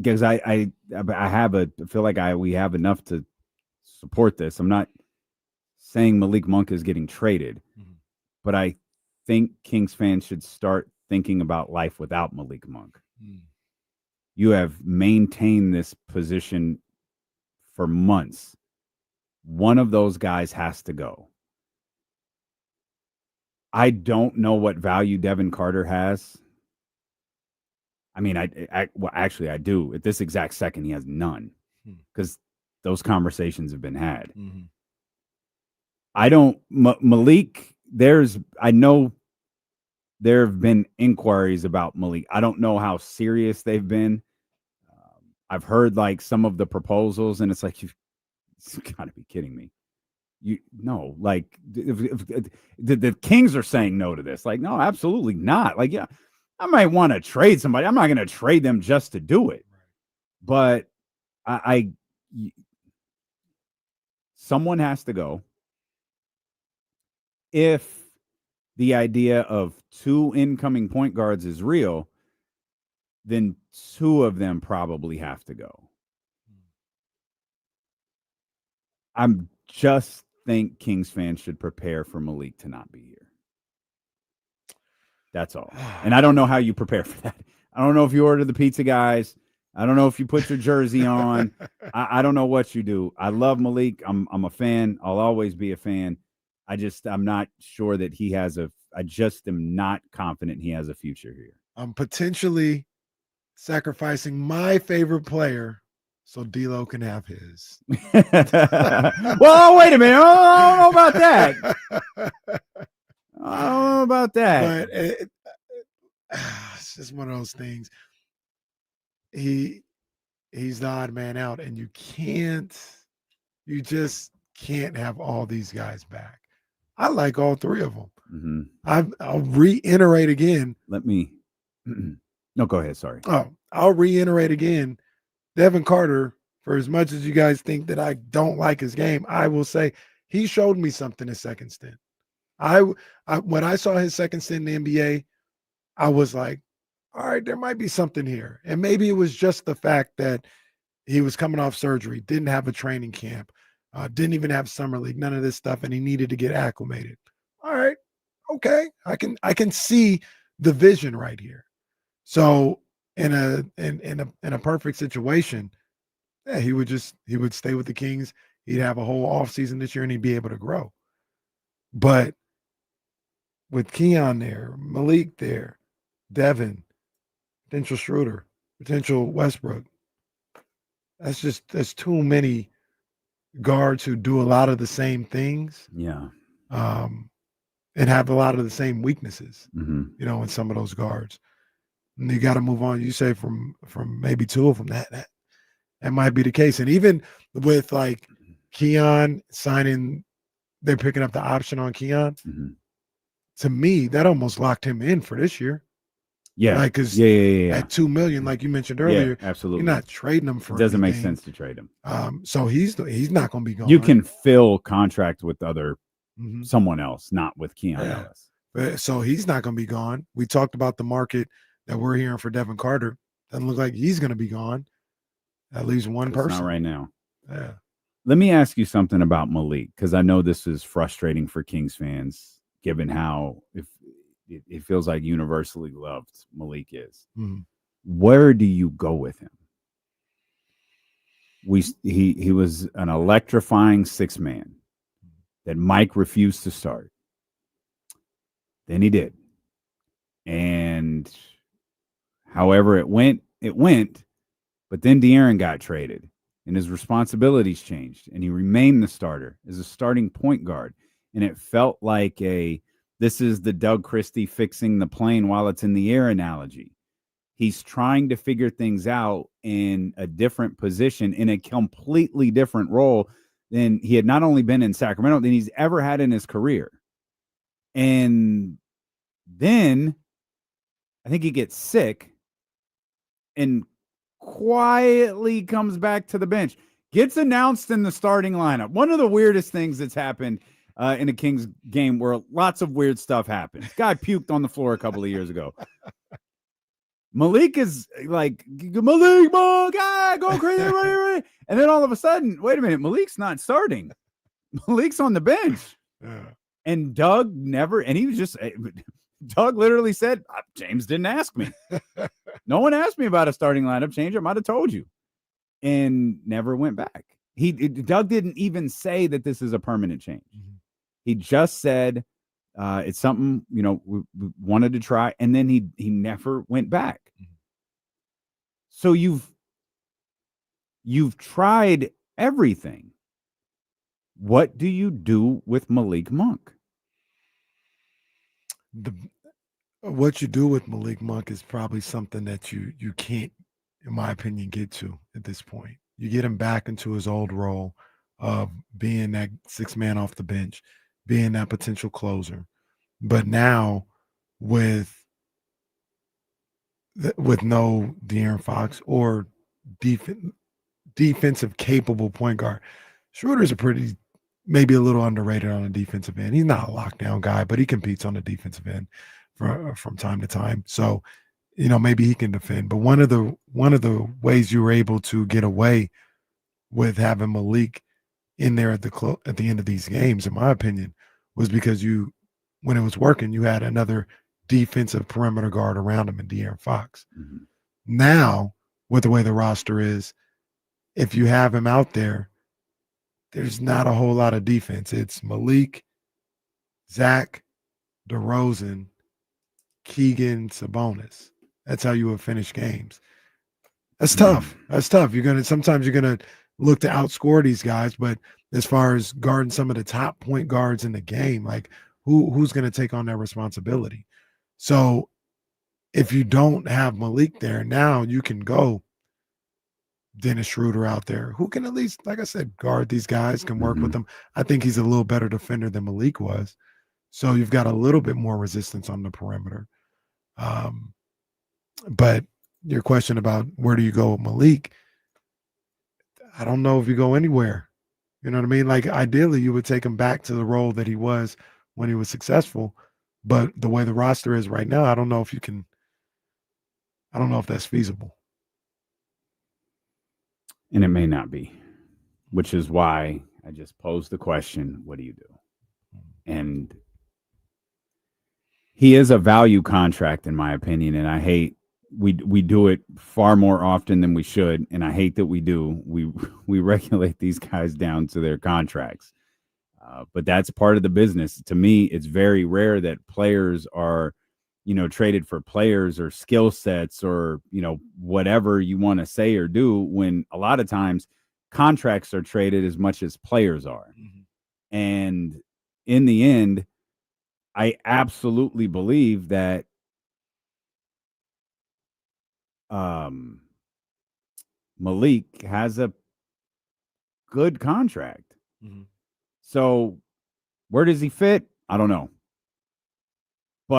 because I feel like we have enough to support this. I'm not saying Malik Monk is getting traded, but I think Kings fans should start thinking about life without Malik Monk. You have maintained this position for months. One of those guys has to go. I don't know what value Devin Carter has. I mean, actually, I do. At this exact second, he has none because those conversations have been had. I don't, Malik, I know there have been inquiries about Malik. I don't know how serious they've been. I've heard like some of the proposals, and it's like, you've got to be kidding me. Like the Kings are saying no to this. Like, no, absolutely not. Like, yeah, I might want to trade somebody. I'm not going to trade them just to do it. But someone has to go. If the idea of 2 incoming point guards is real, then 2 of them probably have to go. I'm just think Kings fans should prepare for Malik to not be here. That's all. And I don't know how you prepare for that. I don't know if you order the pizza guys. I don't know if you put your jersey on. I don't know what you do. I love Malik. I'm a fan. I'll always be a fan. I'm not sure that he has I just am not confident he has a future here. I'm potentially sacrificing my favorite player so D'Lo can have his. Well, wait a minute. I don't know about that. I don't know about that. But it's just one of those things. He's the odd man out, and you just can't have all these guys back. I like all 3 of them. I'll reiterate again. No, go ahead. Sorry. I'll reiterate again. Devin Carter, for as much as you guys think that I don't like his game, I will say he showed me something his second stint. When I saw his second stint in the NBA, I was like, all right, there might be something here. And maybe it was just the fact that he was coming off surgery, didn't have a training camp, didn't even have summer league, none of this stuff, and he needed to get acclimated. All right, okay, I can see the vision right here. So in a perfect situation, yeah, he would stay with the Kings. He'd have a whole offseason this year, and he'd be able to grow. But with Keon there, Malik there, Devin, potential Schroeder, potential Westbrook, that's too many guards who do a lot of the same things. Yeah. And have a lot of the same weaknesses, in some of those guards. And you got to move on. You say from maybe 2 of them, that might be the case. And even with like Keon signing, they're picking up the option on Keon. To me, that almost locked him in for this year. Yeah. Like, because at $2 million, like you mentioned earlier, absolutely, you're not trading him for it doesn't anything. make sense to trade him. So he's not going to be gone. You can fill contract with someone else, not with Keon Ellis. So he's not going to be gone. We talked about the market that we're hearing for Devin Carter. Doesn't look like he's going to be gone. At least one person. Not right now. Yeah. Let me ask you something about Malik, because I know this is frustrating for Kings fans, given how it feels like universally loved Malik is. Where do you go with him? He was an electrifying 6-man that Mike refused to start. Then he did. And however it went, but then De'Aaron got traded and his responsibilities changed and he remained the starter as a starting point guard. And it felt like this is the Doug Christie fixing the plane while it's in the air analogy. He's trying to figure things out in a different position, in a completely different role than he had not only been in Sacramento, than he's ever had in his career. And then I think he gets sick and quietly comes back to the bench, gets announced in the starting lineup. One of the weirdest things that's happened in a Kings game, where lots of weird stuff happens. Guy puked on the floor a couple of years ago. Malik is like, Malik Monk, go crazy. And then all of a sudden, wait a minute, Malik's not starting. Malik's on the bench. Yeah. And Doug never, and he was just, Doug literally said, James didn't ask me. No one asked me about a starting lineup change. I might have told you. And never went back. Doug didn't even say that this is a permanent change. Mm-hmm. He just said, it's something, we wanted to try. And then he never went back. Mm-hmm. So you've tried everything. What do you do with Malik Monk? What you do with Malik Monk is probably something that you can't, in my opinion, get to at this point. You get him back into his old role of being that sixth man off the bench, being that potential closer. But now with no De'Aaron Fox or defensive capable point guard, Schroeder's maybe a little underrated on the defensive end. He's not a lockdown guy, but he competes on the defensive end from time to time. So, maybe he can defend. But one of the ways you were able to get away with having Malik in there at the end of these games, in my opinion, was because when it was working, you had another defensive perimeter guard around him in De'Aaron Fox. Mm-hmm. Now, with the way the roster is, if you have him out there, there's not a whole lot of defense. It's Malik, Zach, DeRozan, Keegan, Sabonis. That's how you would finish games. That's tough. That's tough. Sometimes you're gonna look to outscore these guys, but as far as guarding some of the top point guards in the game, like who's gonna take on that responsibility? So if you don't have Malik there, now you can go Dennis Schroeder out there who can at least, like I said, guard these guys, can work with them. I think he's a little better defender than Malik was. So you've got a little bit more resistance on the perimeter. But your question about where do you go with Malik, I don't know if you go anywhere. You know what I mean? Like ideally you would take him back to the role that he was when he was successful. But the way the roster is right now, I don't know if that's feasible. And it may not be, which is why I just posed the question, what do you do? And he is a value contract, in my opinion, and I hate we do it far more often than we should, and I hate that we do. We regulate these guys down to their contracts, but that's part of the business. To me, it's very rare that players are, traded for players or skill sets or, whatever you want to say or do, when a lot of times contracts are traded as much as players are. Mm-hmm. And in the end, I absolutely believe that Malik has a good contract. Mm-hmm. So where does he fit? I don't know.